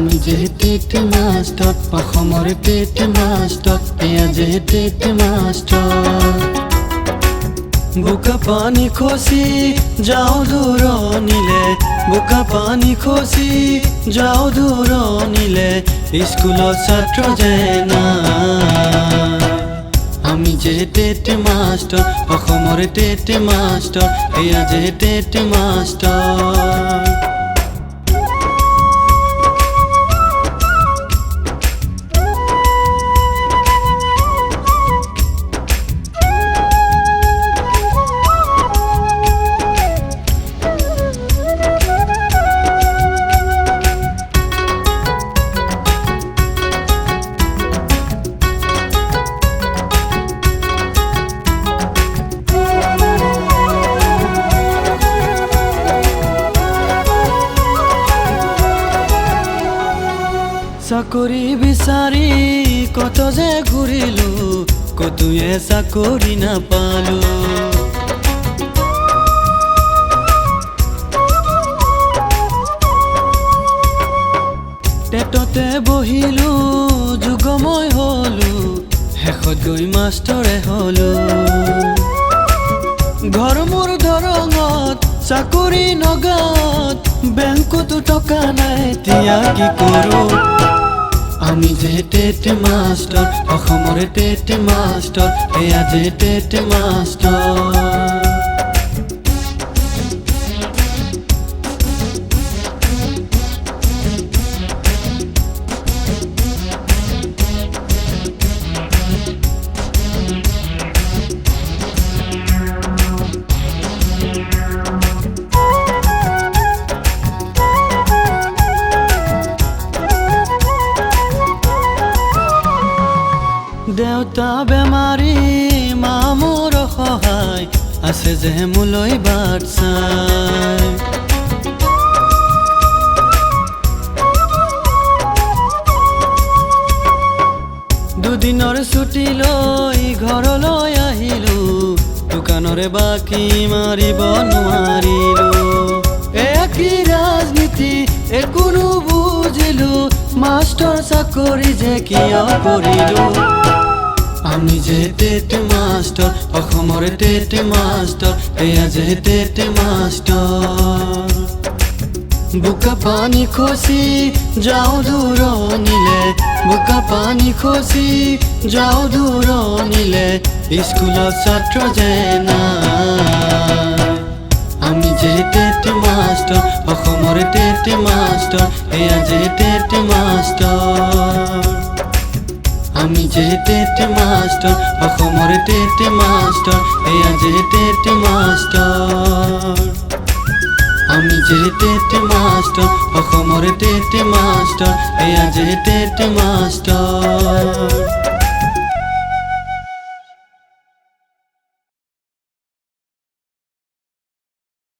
আমি যে TET master অসমৰ টেট মাষ্টৰ এয়া যে টেট মাষ্টৰ বোকা পানী খচি যাওঁ দূৰণিলে বোকা পানী খচি যাওঁ দূৰণিলে স্কুলৰ ছাত্ৰ যে নাই আমি যে টেট মাষ্টৰ অসমৰ টেট মাষ্টৰ এয়া যে টেট মাষ্টৰ চাকৰি বিচাৰি কত যে ঘূৰিলো কতোৱে চাকৰি নাপালো টেটতে বহিলো যুগময় হলো শেষত গৈ মাষ্টৰে হলো ঘৰ মোৰ দৰঙত চাকৰি নগাঁৱত বেংকতো টকা নাই এতিয়া কি কৰো আমি যে টেট মাষ্টৰ অসমৰ টেট মাষ্টৰ এয়া যে টেট মাষ্টৰ দেউতা বেমাৰী মা মোৰ সহায় আছে যে মোলৈ বাট চাই দুদিনৰ ছুটি লৈ ঘৰলৈ আহিলো দোকানৰে বাকী মাৰিব নোৱাৰিলো এয়া কি ৰাজনীতি একো নুবুজিলো মাষ্টৰ চাকৰি যে কিয় কৰিলো আমি যে টেট মাষ্টৰ অসমৰ টেট মাষ্টৰ এয়া যে টেট মাষ্টৰ বোকা পানী খচি যাওঁ দূৰণিলে বোকা পানী খচি যাওঁ দূৰণিলে স্কুলৰ ছাত্ৰ যে নাই আমি যে টেট মাষ্টৰ অসমৰ টেট মাষ্টৰ এয়া যে টেট মাষ্টৰ আমি যে টেট মাষ্টৰ অসমৰ টেট মাষ্টৰ এয়া যে টেট মাষ্টৰ আমি যে টেট মাষ্টৰ অসমৰ টেট মাষ্টৰ এয়া যে টেট মাষ্টৰ